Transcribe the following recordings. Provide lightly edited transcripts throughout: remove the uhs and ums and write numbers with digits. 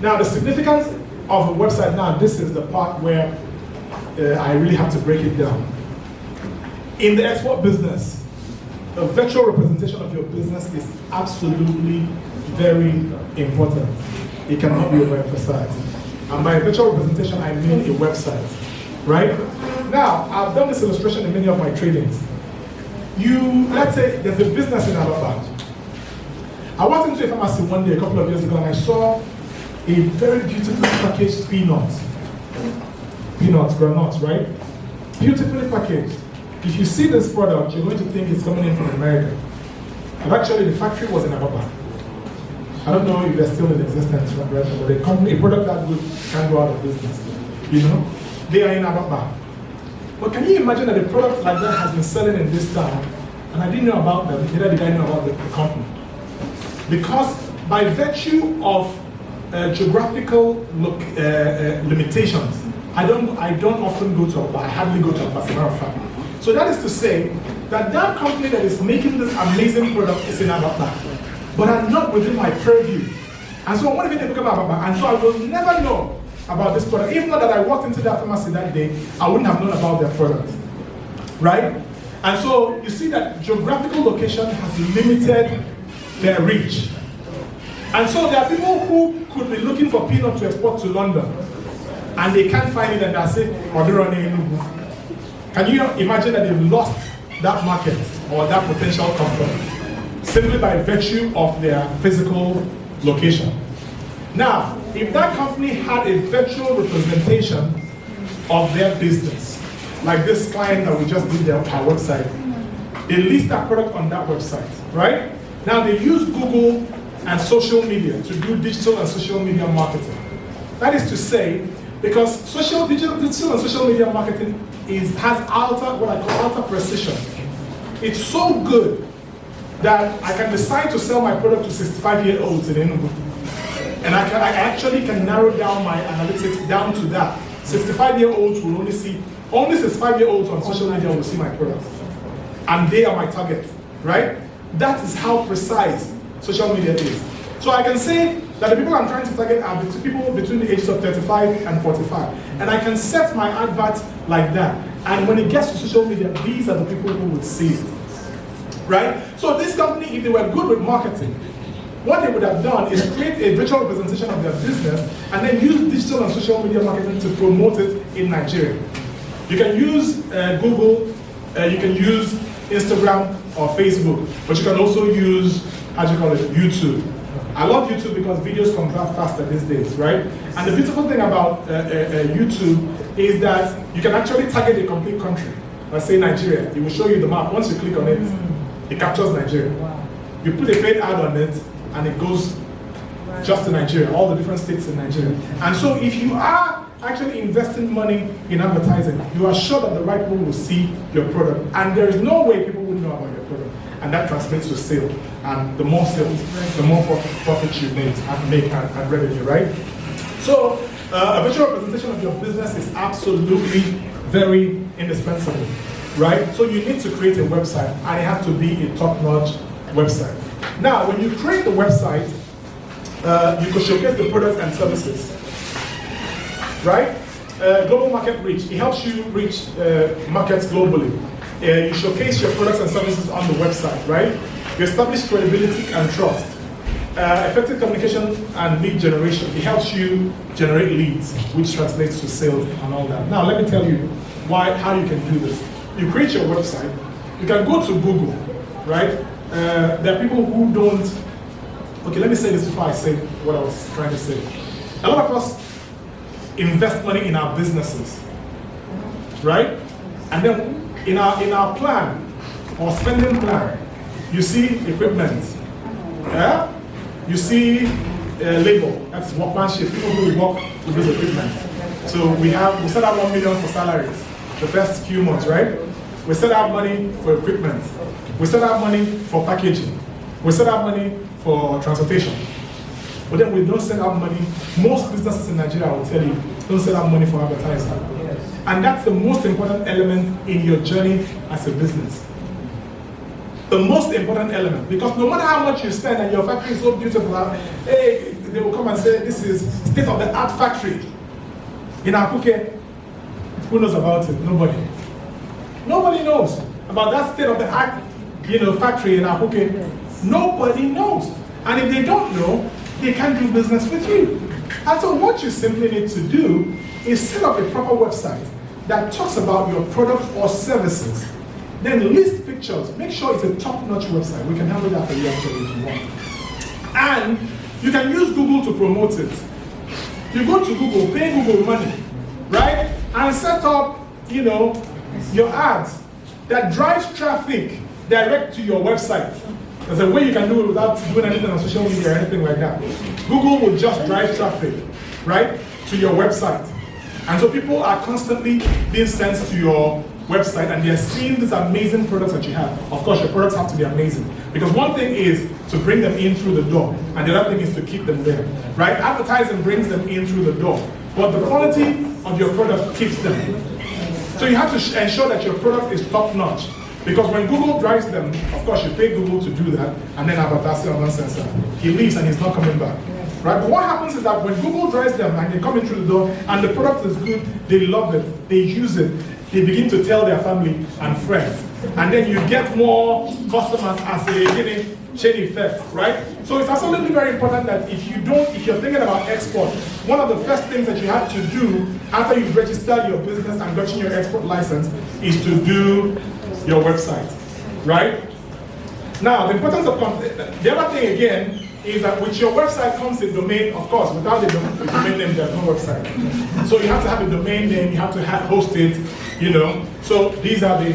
Now, the significance of a website now, this is the part where I really have to break it down. In the export business, a virtual representation of your business is absolutely very important. It cannot be overemphasized. And by virtual representation, I mean a website, right? Now, I've done this illustration in many of my trainings. Let's say there's a business in Alabama. I walked into a pharmacy one day a couple of years ago and I saw a very beautifully packaged peanuts, granuts, right? Beautifully packaged. If you see this product, you're going to think it's coming in from America. But actually, the factory was in Alabama. I don't know if they're still in existence, but a product that good can go out of business. They are in Alabama. But can you imagine that a product like that has been selling in this town, and I didn't know about them, neither did I know about the company. Because by virtue of geographical limitations, I don't often go to Alabama, I hardly go to Alabama, as a matter of fact. So that is to say that that company that is making this amazing product is in Alabama, but I'm not within my purview. And so what if they become Alabama? And so I will never know about this product. Even though that I walked into that pharmacy that day, I wouldn't have known about their product, right? And so you see that geographical location has limited their reach. And so there are people who could be looking for peanut to export to London, and they can't find it, and they'll say, can you imagine that they've lost that market or that potential customer simply by virtue of their physical location? Now, if that company had a virtual representation of their business, like this client that we just did our website, they list that product on that website, right? Now they use Google and social media to do digital and social media marketing. That is to say, because digital and social media marketing has what I call alter precision. It's so good that I can decide to sell my product to 65-year-olds in Enugu. And I actually can narrow down my analytics down to that. 65-year-olds will only 65-year-olds on social media will see my product. And they are my target, right? That is how precise social media is. So I can say that the people I'm trying to target are people between the ages of 35 and 45. And I can set my adverts like that. And when it gets to social media, these are the people who would see it, right? So this company, if they were good with marketing, what they would have done is create a virtual representation of their business and then use digital and social media marketing to promote it in Nigeria. You can use Google, you can use Instagram or Facebook, but you can also use, YouTube. I love YouTube because videos convert faster these days, right? And the beautiful thing about YouTube is that you can actually target a complete country. Let's say Nigeria, it will show you the map. Once you click on it, it captures Nigeria. Wow. You put a paid ad on it, and it goes just to Nigeria, all the different states in Nigeria. And so if you are actually investing money in advertising, you are sure that the right people will see your product. And there is no way people will know about your product. And that translates to sale. And the more sales, the more profit you make and revenue, right? So a visual representation of your business is absolutely very indispensable, right? So you need to create a website, and it has to be a top-notch website. Now, when you create the website, you can showcase the products and services, right? Global market reach, it helps you reach markets globally. You showcase your products and services on the website, right? You establish credibility and trust. Effective communication and lead generation, it helps you generate leads, which translates to sales and all that. Now, let me tell you how you can do this. You create your website, you can go to Google, right? There are people who don't, okay, let me say this before I say what I was trying to say. A lot of us invest money in our businesses, right? And then in our plan, or spending plan, you see equipment, yeah? You see labor, that's workmanship, people who work with this equipment. So we set out 1 million for salaries the first few months, right? We set out money for equipment. We set out money for packaging. We set out money for transportation. But then we don't set out money. Most businesses in Nigeria, I will tell you, don't set out money for advertising. Yes. And that's the most important element in your journey as a business. The most important element, because no matter how much you spend and your factory is so beautiful, hey, they will come and say, this is state-of-the-art factory in Akuke. Who knows about it? Nobody. Nobody knows about that state-of-the-art, factory in Akuke. Nobody knows. And if they don't know, they can't do business with you. And so what you simply need to do is set up a proper website that talks about your products or services. Then list pictures. Make sure it's a top-notch website. We can handle that for you actually if you want. And you can use Google to promote it. You go to Google, pay Google money, right? And set up, your ads that drives traffic direct to your website. There's a way you can do it without doing anything on social media or anything like that. Google will just drive traffic, right, to your website. And so people are constantly being sent to your website and they're seeing these amazing products that you have. Of course, your products have to be amazing. Because one thing is to bring them in through the door, and the other thing is to keep them there, right? Advertising brings them in through the door, but the quality of your product keeps them. So you have to ensure that your product is top-notch. Because when Google drives them, of course you pay Google to do that, and then advertising on nonsense. He leaves and he's not coming back. Right? But what happens is that when Google drives them and they come in through the door and the product is good, they love it, they use it, they begin to tell their family and friends. And then you get more customers as a chain effect, right? So it's absolutely very important that if you're thinking about export, one of the first things that you have to do after you've registered your business and gotten your export license is to do your website, right? Now, the importance of the other thing again is that with your website comes a domain. Of course, without the domain name, there's no website. So you have to have a domain name, you have to host it, So these are the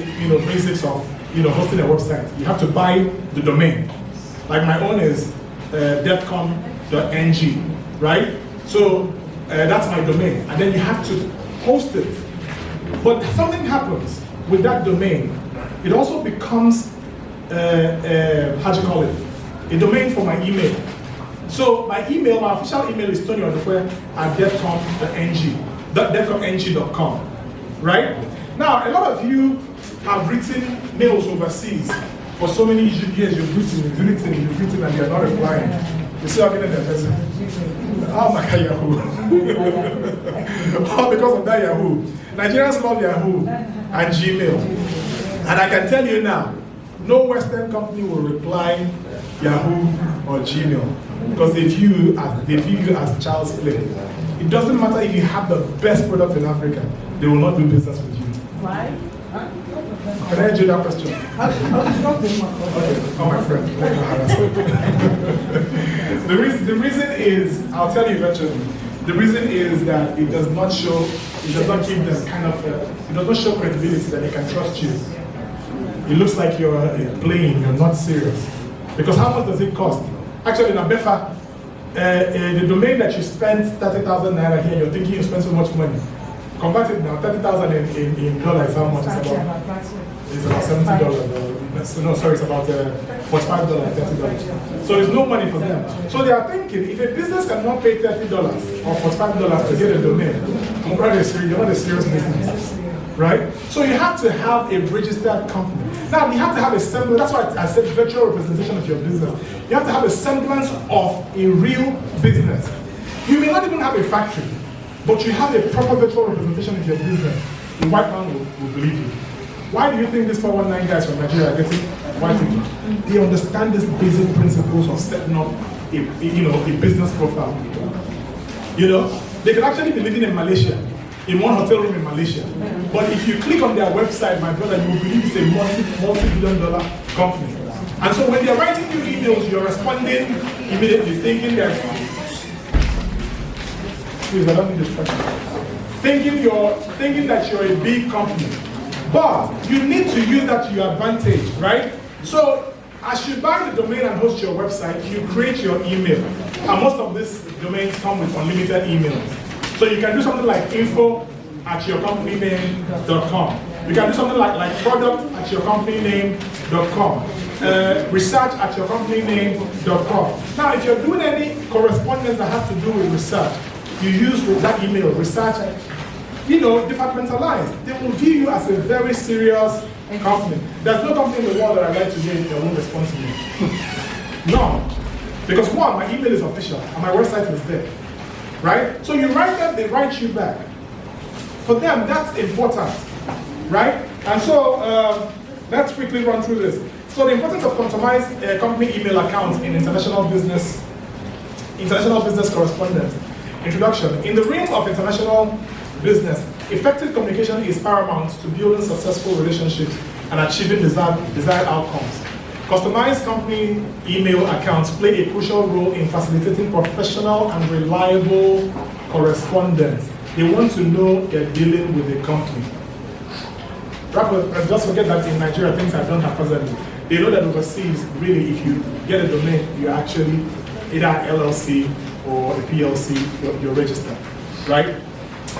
basics of hosting a website. You have to buy the domain. Like my own is defcom.ng, right? So that's my domain, and then you have to host it. But something happens with that domain. It also becomes, a domain for my email. So my official email is tony@defcom.ng.com, right? Now, a lot of you have written mails overseas for so many years. You've written, and you're not replying. You see, I'm getting that person. Oh my God, Yahoo! All because of that Yahoo. Nigerians love Yahoo and Gmail. And I can tell you now, no Western company will reply Yahoo or Gmail because they view you as child's play. It doesn't matter if you have the best product in Africa, they will not do business with you. Why? Can I answer that question? Okay, oh my friend. The reason is, I'll tell you eventually. The reason is that it does not give them it does not show credibility that they can trust you. It looks like you're playing, you're not serious. Because how much does it cost? Actually, in Abefa, the domain that you spent 30,000 naira here, you're thinking you spent so much money. Convert it now, 30,000 in dollars, how much? It's about $70. No, sorry, it's about $45, $30. So it's no money for them. So they are thinking, if a business cannot pay $30 or $45 to get a domain, you're not a serious business. Right? So you have to have a registered company. Now you have to have a semblance, that's why I said virtual representation of your business. You have to have a semblance of a real business. You may not even have a factory, but you have a proper virtual representation of your business. The white man will believe you. Why do you think these 419 guys from Nigeria are getting white people? They understand these basic principles of setting up a business profile. They can actually be living in Malaysia, in one hotel room in Malaysia. But if you click on their website, my brother, you will believe it's a multi-billion-dollar company. And so when they're writing you emails, you're responding immediately, thinking that please, I don't need distraction. Thinking that you're a big company. But you need to use that to your advantage, right? So as you buy the domain and host your website, you create your email. And most of these domains come with unlimited emails. So you can do something like info@yourcompanyname.com. You can do something like product@yourcompanyname.com. Research@yourcompanyname.com. Now, if you're doing any correspondence that has to do with research, you use that email, research, departmentalized. They will view you as a very serious company. There's no company in the world that I'd like to hear that won't respond to me. No. Because one, my email is official and my website is there, right? So you write them, they write you back. For them, that's important, right? And so let's quickly run through this. So the importance of customized company email accounts in international business correspondence. Introduction. In the realm of international business, effective communication is paramount to building successful relationships and achieving desired outcomes. Customized company email accounts play a crucial role in facilitating professional and reliable correspondence. They want to know they're dealing with a company. Just forget that in Nigeria things are done haphazardly. They know that overseas, really, if you get a domain, you're actually either an LLC or a PLC, you're registered, right?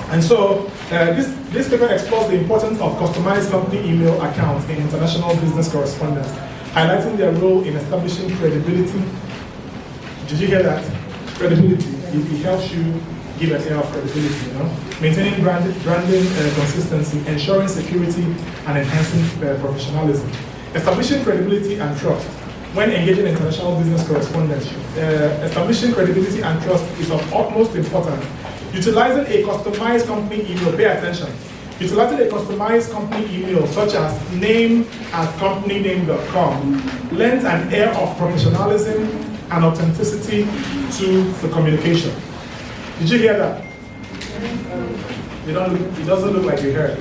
And so this paper explores the importance of customized company email accounts in international business correspondence, highlighting their role in establishing credibility. Did you hear that? Credibility. It helps you give an air of credibility, maintaining branding consistency, ensuring security, and enhancing professionalism. Establishing credibility and trust. When engaging in international business correspondence, establishing credibility and trust is of utmost importance. Utilizing a customized company email, pay attention. Utilizing a customized company email such as name@companyname.com lends an air of professionalism and authenticity to the communication. Did you hear that? It doesn't look like you heard.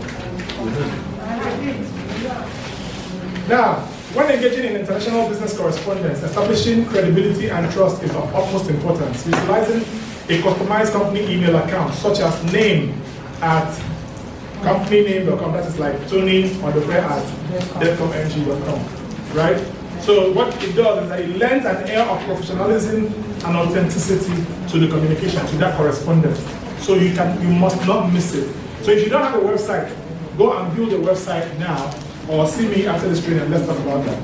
Now, when engaging in international business correspondence, establishing credibility and trust is of utmost importance. Utilizing a customized company email account, such as name@companyname.com, that is like Tony_@devcomng.com, right? So what it does is that it lends an air of professionalism and authenticity to the communication, to that correspondence. So you must not miss it. So if you don't have a website, go and build a website now, or see me after this training and let's talk about that.